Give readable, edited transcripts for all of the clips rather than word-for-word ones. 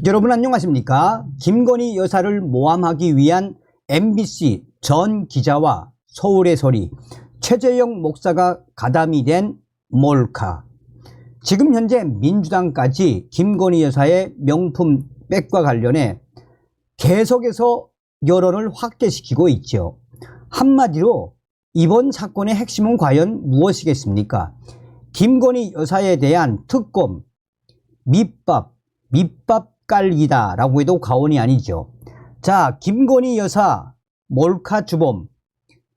여러분 안녕하십니까? 김건희 여사를 모함하기 위한 MBC 전 기자와 서울의 소리 최재형 목사가 가담이 된 몰카. 지금 현재 민주당까지 김건희 여사의 명품 백과 관련해 계속해서 여론을 확대시키고 있죠. 한마디로 이번 사건의 핵심은 과연 무엇이겠습니까? 김건희 여사에 대한 특검, 밑밥 깔기다 라고 해도 과언이 아니죠. 자, 김건희 여사 몰카 주범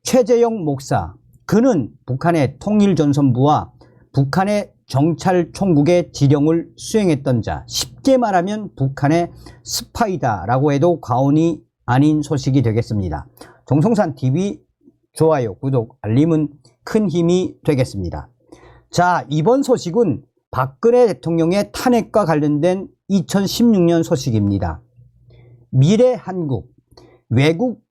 최재형 목사, 그는 북한의 통일전선부와 북한의 정찰총국의 지령을 수행했던 자, 쉽게 말하면 북한의 스파이다 라고 해도 과언이 아닌 소식이 되겠습니다. 정성산TV 좋아요, 구독, 알림은 큰 힘이 되겠습니다. 자, 이번 소식은 박근혜 대통령의 탄핵과 관련된 2016년 소식입니다. 미래 한국, 외국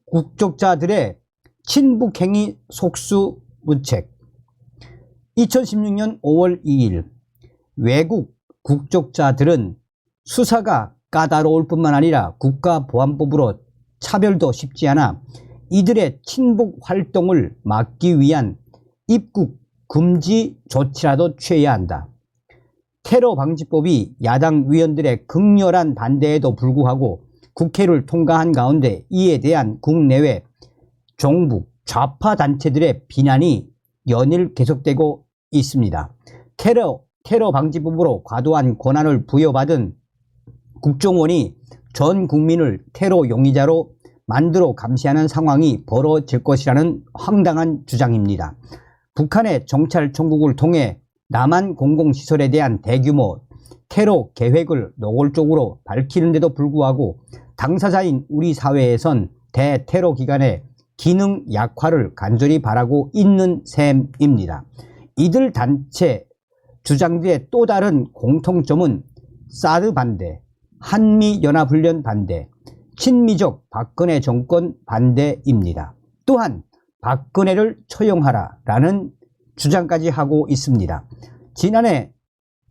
국적자들의 친북행위 속수무책. 2016년 5월 2일 외국 국적자들은 수사가 까다로울 뿐만 아니라 국가보안법으로 차별도 쉽지 않아 이들의 친북 활동을 막기 위한 입국 금지 조치라도 취해야 한다. 테러 방지법이 야당 위원들의 극렬한 반대에도 불구하고 국회를 통과한 가운데 이에 대한 국내외 종북 좌파 단체들의 비난이 연일 계속되고 있습니다. 테러 방지법으로 과도한 권한을 부여받은 국정원이 전 국민을 테러 용의자로 만들어 감시하는 상황이 벌어질 것이라는 황당한 주장입니다. 북한의 정찰총국을 통해 남한 공공시설에 대한 대규모 테러 계획을 노골적으로 밝히는데도 불구하고 당사자인 우리 사회에선 대테러 기간의 기능 약화를 간절히 바라고 있는 셈입니다. 이들 단체 주장들의 또 다른 공통점은 사드 반대, 한미연합훈련 반대, 친미적 박근혜 정권 반대입니다. 또한 박근혜를 처형하라라는 주장까지 하고 있습니다. 지난해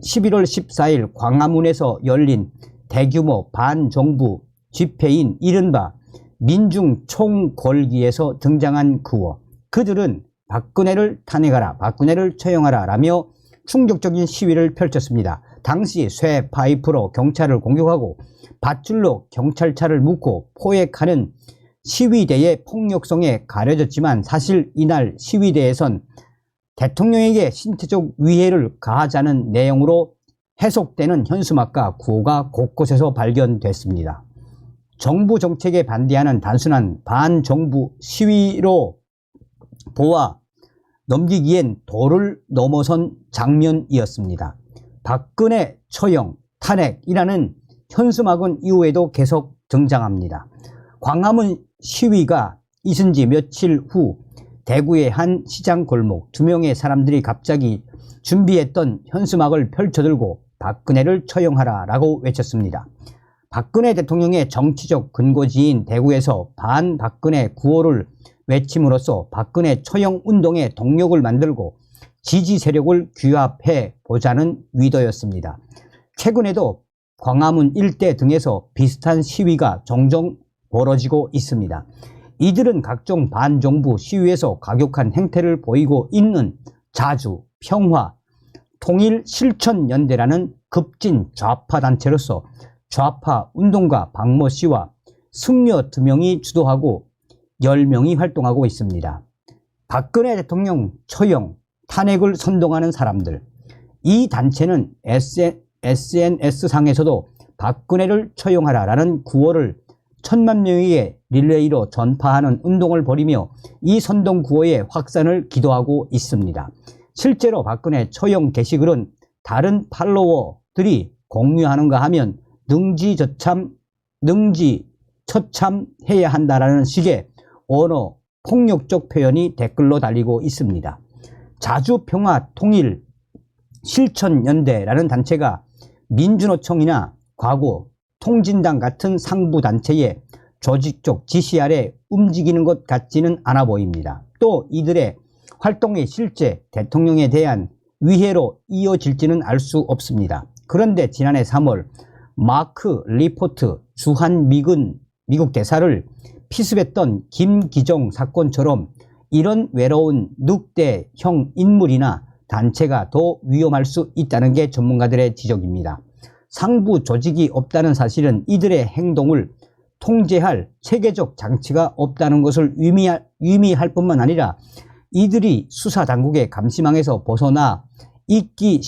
11월 14일 광화문에서 열린 대규모 반정부 집회인 이른바 민중총궐기에서 등장한 구호. 그들은 박근혜를 탄핵하라, 박근혜를 처형하라 라며 충격적인 시위를 펼쳤습니다. 당시 쇠 파이프로 경찰을 공격하고 밧줄로 경찰차를 묶고 포획하는 시위대의 폭력성에 가려졌지만 사실 이날 시위대에선 대통령에게 신체적 위해를 가하자는 내용으로 해석되는 현수막과 구호가 곳곳에서 발견됐습니다. 정부 정책에 반대하는 단순한 반정부 시위로 보아 넘기기엔 도를 넘어선 장면이었습니다. 박근혜 처형, 탄핵이라는 현수막은 이후에도 계속 등장합니다. 광화문 시위가 있은 지 며칠 후 대구의 한 시장 골목 2명의 사람들이 갑자기 준비했던 현수막을 펼쳐들고 박근혜를 처형하라 라고 외쳤습니다. 박근혜 대통령의 정치적 근거지인 대구에서 반박근혜 구호를 외침으로써 박근혜 처형 운동의 동력을 만들고 지지 세력을 규합해 보자는 의도였습니다. 최근에도 광화문 일대 등에서 비슷한 시위가 종종 벌어지고 있습니다. 이들은 각종 반정부 시위에서 과격한 행태를 보이고 있는 자주, 평화, 통일실천연대라는 급진 좌파 단체로서 좌파 운동가 박모 씨와 승려 2명이 주도하고 10명이 활동하고 있습니다. 박근혜 대통령 처형, 탄핵을 선동하는 사람들. 이 단체는 SNS상에서도 박근혜를 처형하라라는 구호를 1000만 명에게 릴레이로 전파하는 운동을 벌이며 이 선동 구호의 확산을 기도하고 있습니다. 실제로 박근혜 처형 게시글은 다른 팔로워들이 공유하는가 하면 능지처참해야 한다라는 식의 언어 폭력적 표현이 댓글로 달리고 있습니다. 자주평화통일 실천연대라는 단체가 민주노총이나 과거 통진당 같은 상부 단체의 조직적 지시 아래 움직이는 것 같지는 않아 보입니다. 또 이들의 활동이 실제 대통령에 대한 위해로 이어질지는 알 수 없습니다. 그런데 지난해 3월 마크 리포트 미국 대사를 피습했던 김기정 사건처럼 이런 외로운 늑대형 인물이나 단체가 더 위험할 수 있다는 게 전문가들의 지적입니다. 상부 조직이 없다는 사실은 이들의 행동을 통제할 체계적 장치가 없다는 것을 의미할 뿐만 아니라 이들이 수사당국의 감시망에서 벗어나 있기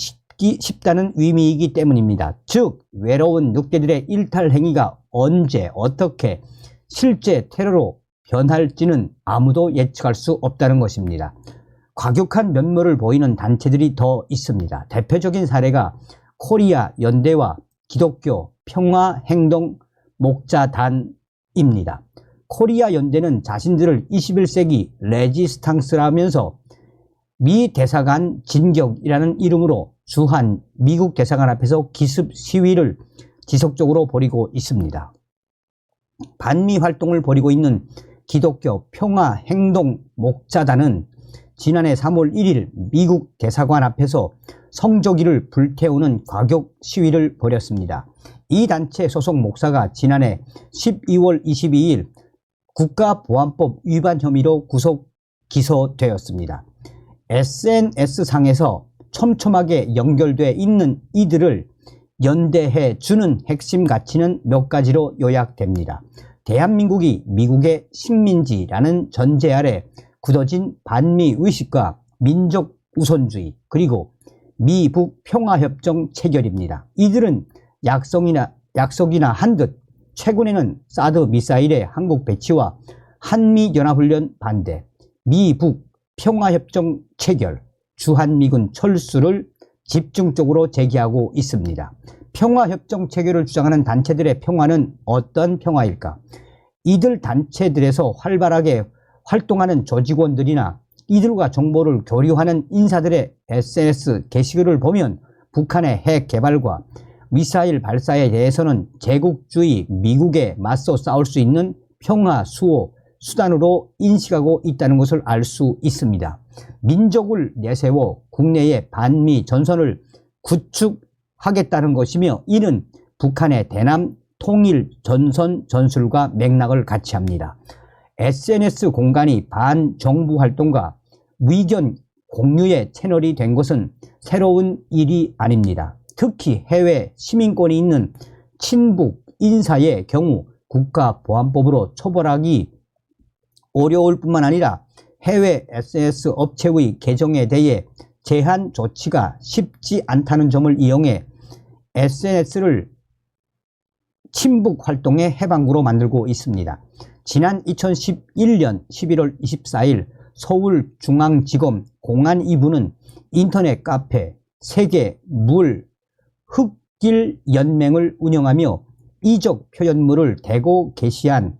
쉽다는 의미이기 때문입니다. 즉 외로운 늑대들의 일탈 행위가 언제 어떻게 실제 테러로 변할지는 아무도 예측할 수 없다는 것입니다. 과격한 면모를 보이는 단체들이 더 있습니다. 대표적인 사례가 코리아 연대와 기독교 평화행동 목자단입니다. 코리아 연대는 자신들을 21세기 레지스탕스라면서 미 대사관 진격이라는 이름으로 주한 미국 대사관 앞에서 기습 시위를 지속적으로 벌이고 있습니다. 반미 활동을 벌이고 있는 기독교 평화행동 목자단은 지난해 3월 1일 미국 대사관 앞에서 성조기를 불태우는 과격 시위를 벌였습니다. 이 단체 소속 목사가 지난해 12월 22일 국가보안법 위반 혐의로 구속 기소되었습니다. SNS상에서 촘촘하게 연결돼 있는 이들을 연대해 주는 핵심 가치는 몇 가지로 요약됩니다. 대한민국이 미국의 식민지라는 전제 아래 굳어진 반미 의식과 민족 우선주의, 그리고 미북 평화협정 체결입니다. 이들은 약속이나 한 듯 최근에는 사드 미사일의 한국 배치와 한미연합훈련 반대, 미북 평화협정 체결, 주한미군 철수를 집중적으로 제기하고 있습니다. 평화협정 체결을 주장하는 단체들의 평화는 어떤 평화일까? 이들 단체들에서 활발하게 활동하는 조직원들이나 이들과 정보를 교류하는 인사들의 SNS 게시글을 보면 북한의 핵 개발과 미사일 발사에 대해서는 제국주의 미국에 맞서 싸울 수 있는 평화 수호 수단으로 인식하고 있다는 것을 알 수 있습니다. 민족을 내세워 국내의 반미 전선을 구축하겠다는 것이며 이는 북한의 대남 통일 전선 전술과 맥락을 같이 합니다. SNS 공간이 반정부 활동과 의견 공유의 채널이 된 것은 새로운 일이 아닙니다. 특히 해외 시민권이 있는 친북 인사의 경우 국가보안법으로 처벌하기 어려울 뿐만 아니라 해외 SNS 업체의 계정에 대해 제한 조치가 쉽지 않다는 점을 이용해 SNS를 친북 활동의 해방구로 만들고 있습니다. 지난 2011년 11월 24일 서울중앙지검 공안 2부는 인터넷 카페 세계 물 흙길 연맹을 운영하며 이적 표현물을 대거 게시한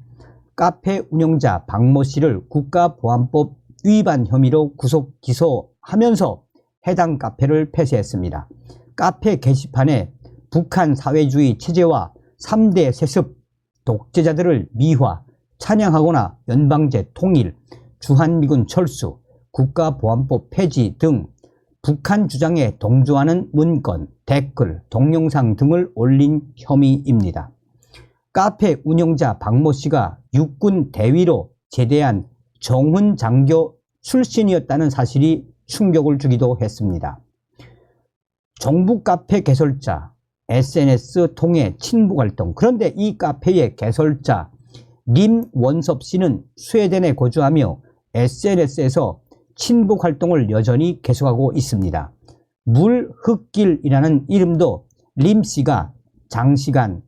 카페 운영자 박모 씨를 국가보안법 위반 혐의로 구속 기소하면서 해당 카페를 폐쇄했습니다. 카페 게시판에 북한 사회주의 체제와 3대 세습 독재자들을 미화, 찬양하거나 연방제 통일, 주한미군 철수, 국가보안법 폐지 등 북한 주장에 동조하는 문건, 댓글, 동영상 등을 올린 혐의입니다. 카페 운영자 박모 씨가 육군 대위로 제대한 정훈 장교 출신이었다는 사실이 충격을 주기도 했습니다. 정부 카페 개설자, SNS 통해 친북활동. 그런데 이 카페의 개설자 림원섭 씨는 스웨덴에 거주하며 SNS에서 친북활동을 여전히 계속하고 있습니다. 물흙길이라는 이름도 림 씨가 장시간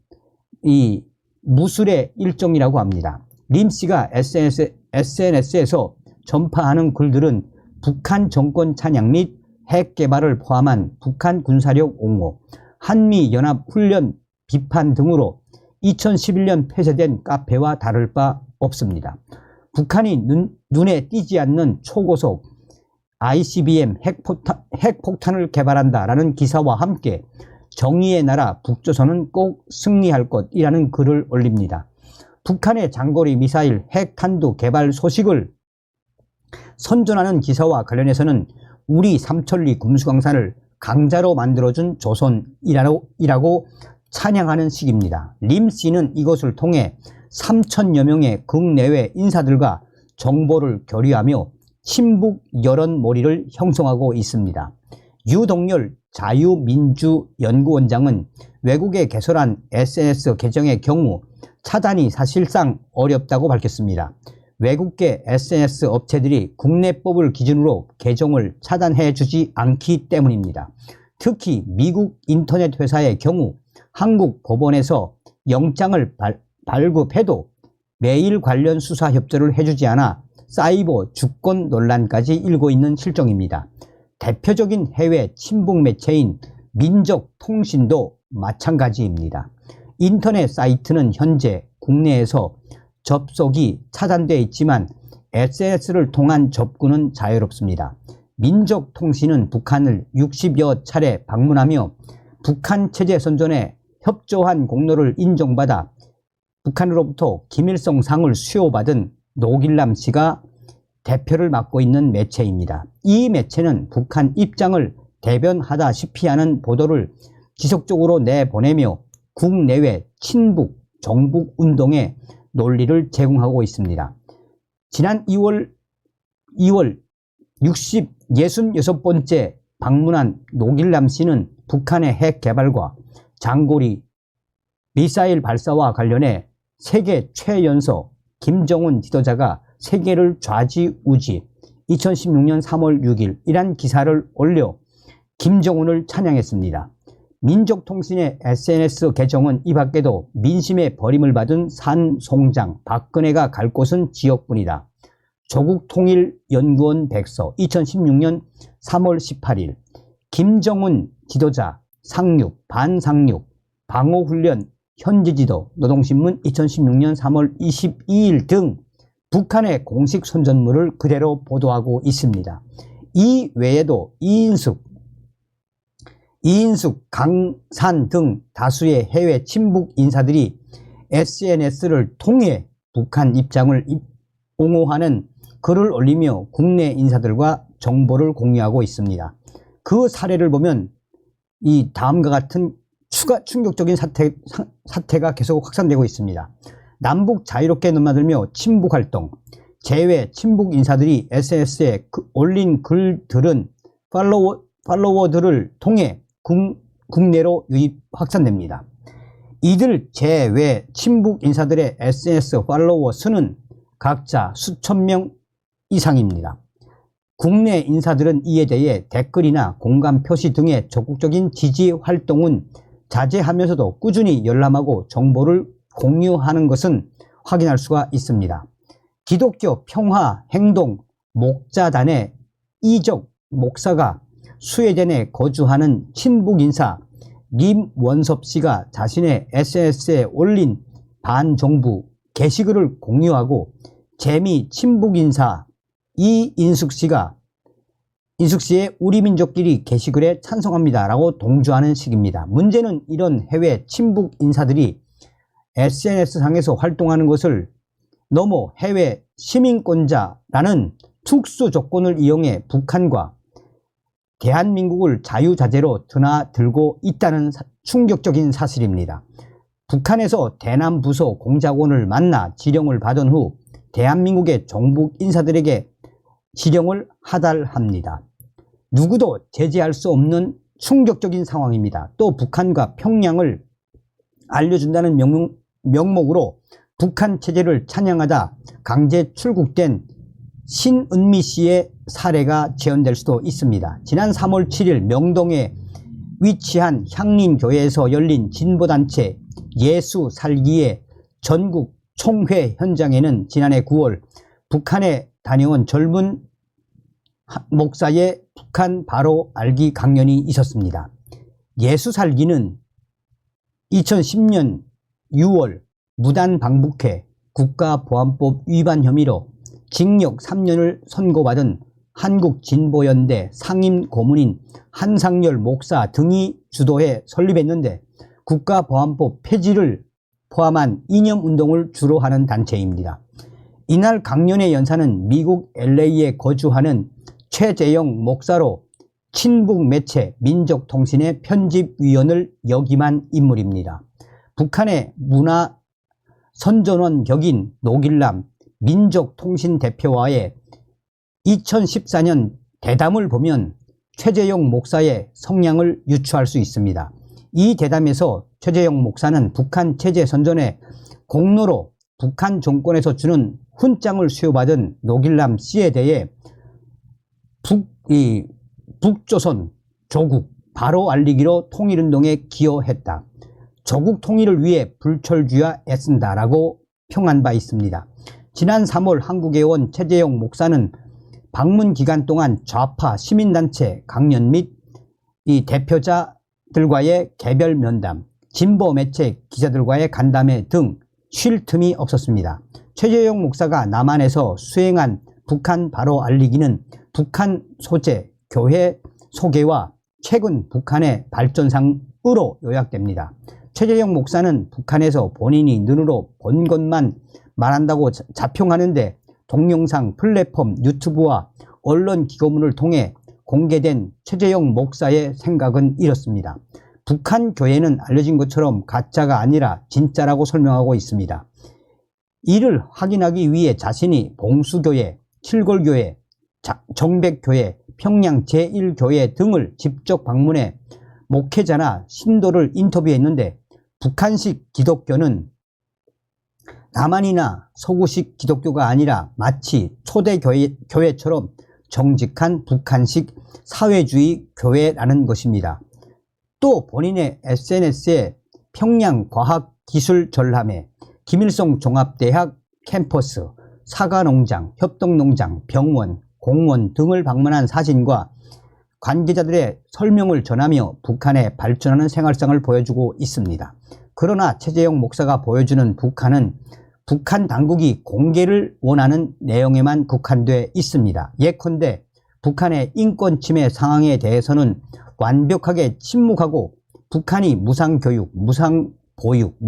이 무술의 일종이라고 합니다. 림 씨가 SNS에서 전파하는 글들은 북한 정권 찬양 및 핵 개발을 포함한 북한 군사력 옹호, 한미연합훈련 비판 등으로 2011년 폐쇄된 카페와 다를 바 없습니다. 북한이 눈에 띄지 않는 초고속 ICBM 핵폭탄을 개발한다라는 기사와 함께 정의의 나라 북조선은 꼭 승리할 것이라는 글을 올립니다. 북한의 장거리 미사일 핵탄두 개발 소식을 선전하는 기사와 관련해서는 우리 삼천리 금수강산을 강자로 만들어준 조선이라고 찬양하는 시기입니다. 림씨는 이것을 통해 3천여 명의 국내외 인사들과 정보를 교류하며 친북 여론몰이를 형성하고 있습니다. 유동열 자유민주연구원장은 외국에 개설한 SNS 계정의 경우 차단이 사실상 어렵다고 밝혔습니다. 외국계 SNS 업체들이 국내법을 기준으로 계정을 차단해 주지 않기 때문입니다. 특히 미국 인터넷 회사의 경우 한국 법원에서 영장을 발급해도 매일 관련 수사 협조를 해주지 않아 사이버 주권 논란까지 일고 있는 실정입니다. 대표적인 해외 친북 매체인 민족통신도 마찬가지입니다. 인터넷 사이트는 현재 국내에서 접속이 차단되어 있지만 SNS를 통한 접근은 자유롭습니다. 민족통신은 북한을 60여 차례 방문하며 북한 체제 선전에 협조한 공로를 인정받아 북한으로부터 김일성 상을 수여받은 노길남 씨가 대표를 맡고 있는 매체입니다. 이 매체는 북한 입장을 대변하다시피 하는 보도를 지속적으로 내보내며 국내외 친북, 정북 운동의 논리를 제공하고 있습니다. 지난 2월 66번째 방문한 노길남 씨는 북한의 핵 개발과 장거리 미사일 발사와 관련해 세계 최연소 김정은 지도자가 세계를 좌지우지 2016년 3월 6일 이란 기사를 올려 김정은을 찬양했습니다. 민족통신의 SNS 계정은 이 밖에도 민심의 버림을 받은 산송장 박근혜가 갈 곳은 지역뿐이다. 조국통일연구원 백서 2016년 3월 18일 김정은 지도자 상륙, 반상륙, 방어훈련, 현지지도, 노동신문 2016년 3월 22일 등 북한의 공식 선전물을 그대로 보도하고 있습니다. 이 외에도 이인숙, 강산 등 다수의 해외 친북 인사들이 SNS를 통해 북한 입장을 옹호하는 글을 올리며 국내 인사들과 정보를 공유하고 있습니다. 그 사례를 보면 이 다음과 같은 충격적인 사태가 계속 확산되고 있습니다. 남북 자유롭게 넘나들며 친북활동, 재외 친북 인사들이 SNS에 올린 글들은 팔로워들을 통해 국내로 유입 확산됩니다. 이들 재외 친북 인사들의 SNS 팔로워 수는 각자 수천 명 이상입니다. 국내 인사들은 이에 대해 댓글이나 공감 표시 등의 적극적인 지지 활동은 자제하면서도 꾸준히 열람하고 정보를 공유하는 것은 확인할 수가 있습니다. 기독교 평화행동 목자단의 이적 목사가 스웨덴에 거주하는 친북 인사 김원섭 씨가 자신의 SNS에 올린 반정부 게시글을 공유하고 재미 친북 인사 이인숙 씨의 우리 민족끼리 게시글에 찬성합니다 라고 동조하는 식입니다. 문제는 이런 해외 친북 인사들이 SNS상에서 활동하는 것을 넘어 해외 시민권자라는 특수 조건을 이용해 북한과 대한민국을 자유자재로 드나들고 있다는 충격적인 사실입니다. 북한에서 대남부서 공작원을 만나 지령을 받은 후 대한민국의 정북 인사들에게 지령을 하달합니다. 누구도 제재할 수 없는 충격적인 상황입니다. 또 북한과 평양을 알려준다는 명목으로 북한 체제를 찬양하다 강제 출국된 신은미 씨의 사례가 재현될 수도 있습니다. 지난 3월 7일 명동에 위치한 향림교회에서 열린 진보단체 예수 살기의 전국 총회 현장에는 지난해 9월 북한에 다녀온 젊은 목사의 북한 바로 알기 강연이 있었습니다. 예수 살기는 2010년 6월 무단 방북해 국가보안법 위반 혐의로 징역 3년을 선고받은 한국진보연대 상임 고문인 한상열 목사 등이 주도해 설립했는데 국가보안법 폐지를 포함한 이념운동을 주로 하는 단체입니다. 이날 강연의 연사는 미국 LA에 거주하는 최재영 목사로 친북 매체 민족통신의 편집위원을 역임한 인물입니다. 북한의 문화 선전원 격인 노길남 민족통신 대표와의 2014년 대담을 보면 최재형 목사의 성향을 유추할 수 있습니다. 이 대담에서 최재형 목사는 북한 체제 선전의 공로로 북한 정권에서 주는 훈장을 수여받은 노길남 씨에 대해 북조선 조국 바로 알리기로 통일운동에 기여했다. 조국 통일을 위해 불철주야 애쓴다라고 평한 바 있습니다. 지난 3월 한국에 온 최재형 목사는 방문 기간 동안 좌파 시민단체 강연 및 이 대표자들과의 개별 면담, 진보 매체 기자들과의 간담회 등 쉴 틈이 없었습니다. 최재형 목사가 남한에서 수행한 북한 바로 알리기는 북한 소재, 교회 소개와 최근 북한의 발전상으로 요약됩니다. 최재형 목사는 북한에서 본인이 눈으로 본 것만 말한다고 자평하는데 동영상 플랫폼 유튜브와 언론 기고문을 통해 공개된 최재형 목사의 생각은 이렇습니다. 북한 교회는 알려진 것처럼 가짜가 아니라 진짜라고 설명하고 있습니다. 이를 확인하기 위해 자신이 봉수교회, 칠골교회, 정백교회, 평양 제1교회 등을 직접 방문해 목회자나 신도를 인터뷰했는데 북한식 기독교는 남한이나 서구식 기독교가 아니라 마치 초대교회처럼 정직한 북한식 사회주의 교회라는 것입니다. 또 본인의 SNS에 평양과학기술전람회, 김일성 종합대학 캠퍼스, 사과농장, 협동농장, 병원, 공원 등을 방문한 사진과 관계자들의 설명을 전하며 북한의 발전하는 생활상을 보여주고 있습니다. 그러나 최재형 목사가 보여주는 북한은 북한 당국이 공개를 원하는 내용에만 국한돼 있습니다. 예컨대 북한의 인권 침해 상황에 대해서는 완벽하게 침묵하고 북한이 무상교육, 무상보육,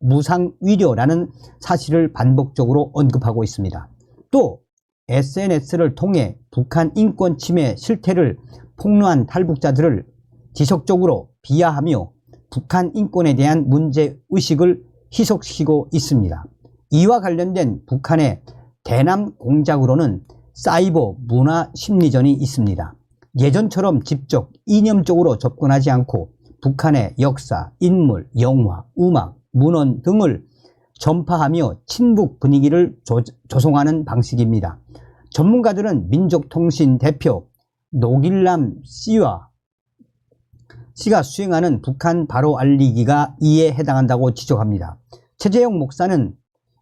무상위료라는 사실을 반복적으로 언급하고 있습니다. 또 SNS를 통해 북한 인권 침해 실태를 폭로한 탈북자들을 지속적으로 비하하며 북한 인권에 대한 문제의식을 희석시키고 있습니다. 이와 관련된 북한의 대남 공작으로는 사이버 문화 심리전이 있습니다. 예전처럼 직접 이념적으로 접근하지 않고 북한의 역사, 인물, 영화, 음악, 문헌 등을 전파하며 친북 분위기를 조성하는 방식입니다. 전문가들은 민족통신 대표 노길남 씨가 수행하는 북한 바로 알리기가 이에 해당한다고 지적합니다. 최재형 목사는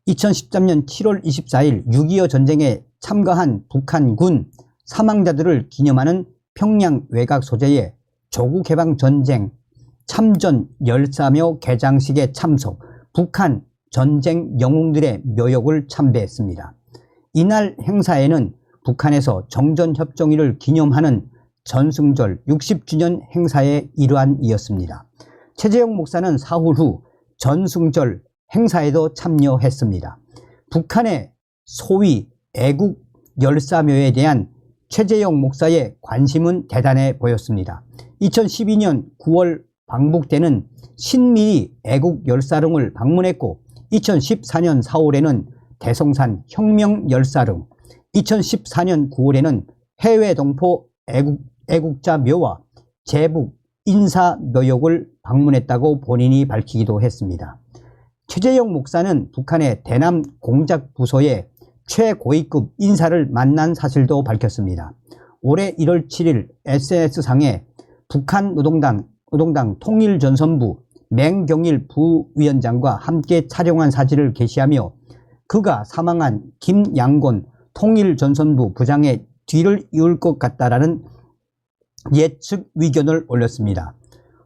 2013년 7월 24일 6.25 전쟁에 참가한 북한군 사망자들을 기념하는 평양 외곽 소재의 조국해방전쟁 참전 열사묘 개장식에 참석, 북한 전쟁 영웅들의 묘역을 참배했습니다. 이날 행사에는 북한에서 정전협정일을 기념하는 전승절 60주년 행사의 일환이었습니다. 최재형 목사는 사흘 후 전승절 행사에도 참여했습니다. 북한의 소위 애국 열사묘에 대한 최재형 목사의 관심은 대단해 보였습니다. 2012년 9월 방북 때는 신미리 애국 열사릉을 방문했고 2014년 4월에는 대성산 혁명 열사릉, 2014년 9월에는 해외 동포 애국자 묘와 제북 인사 묘역을 방문했다고 본인이 밝히기도 했습니다. 최재형 목사는 북한의 대남 공작 부서의 최고위급 인사를 만난 사실도 밝혔습니다. 올해 1월 7일 SNS상에 북한 노동당 통일전선부 맹경일 부위원장과 함께 촬영한 사진을 게시하며 그가 사망한 김양곤 통일전선부 부장의 뒤를 이을 것 같다라는 예측 의견을 올렸습니다.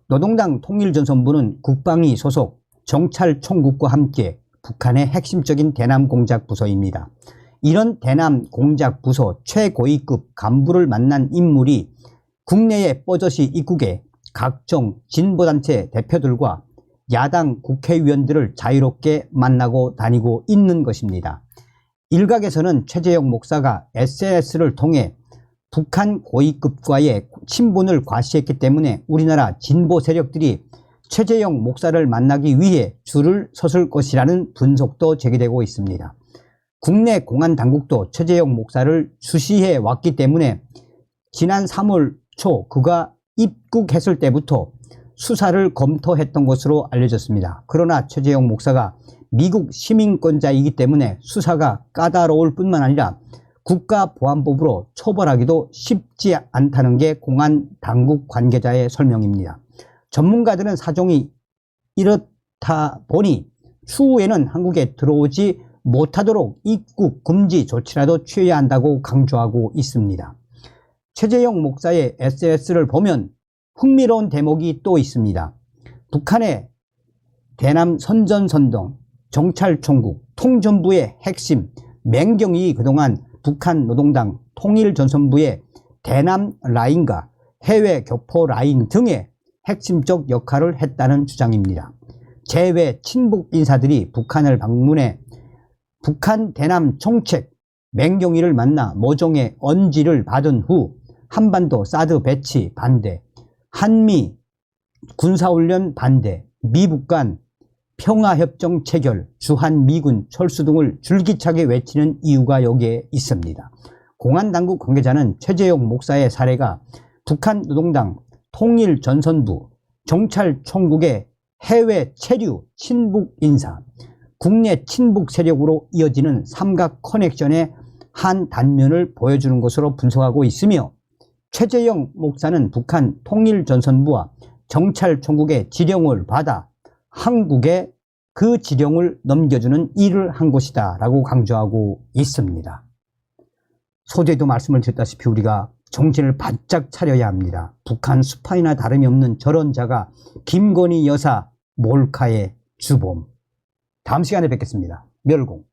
노동당 통일전선부는 국방위 소속 정찰총국과 함께 북한의 핵심적인 대남 공작 부서입니다. 이런 대남 공작 부서 최고위급 간부를 만난 인물이 국내에 뻗어시 입국해 각종 진보단체 대표들과 야당 국회의원들을 자유롭게 만나고 다니고 있는 것입니다. 일각에서는 최재형 목사가 SNS를 통해 북한 고위급과의 친분을 과시했기 때문에 우리나라 진보 세력들이 최재형 목사를 만나기 위해 줄을 섰을 것이라는 분석도 제기되고 있습니다. 국내 공안 당국도 최재형 목사를 주시해 왔기 때문에 지난 3월 초 그가 입국했을 때부터 수사를 검토했던 것으로 알려졌습니다. 그러나 최재형 목사가 미국 시민권자이기 때문에 수사가 까다로울 뿐만 아니라 국가보안법으로 처벌하기도 쉽지 않다는 게 공안 당국 관계자의 설명입니다. 전문가들은 사정이 이렇다 보니 추후에는 한국에 들어오지 못하도록 입국 금지 조치라도 취해야 한다고 강조하고 있습니다. 최재형 목사의 SNS를 보면 흥미로운 대목이 또 있습니다. 북한의 대남 선전선동, 정찰총국, 통전부의 핵심, 맹경이 그동안 북한 노동당 통일전선부의 대남 라인과 해외 교포 라인 등의 핵심적 역할을 했다는 주장입니다. 재외 친북 인사들이 북한을 방문해 북한 대남 정책 맹경이를 만나 모종의 언지를 받은 후 한반도 사드 배치 반대, 한미 군사훈련 반대, 미북 간 평화협정 체결, 주한미군 철수 등을 줄기차게 외치는 이유가 여기에 있습니다. 공안당국 관계자는 최재형 목사의 사례가 북한 노동당 통일전선부, 정찰총국의 해외 체류 친북 인사, 국내 친북 세력으로 이어지는 삼각 커넥션의 한 단면을 보여주는 것으로 분석하고 있으며, 최재형 목사는 북한 통일전선부와 정찰총국의 지령을 받아 한국에 그 지령을 넘겨주는 일을 한 것이다 라고 강조하고 있습니다. 소재도 말씀을 드렸다시피 우리가 정신을 바짝 차려야 합니다. 북한 스파이나 다름이 없는 저런 자가 김건희 여사 몰카의 주범. 다음 시간에 뵙겠습니다. 멸공.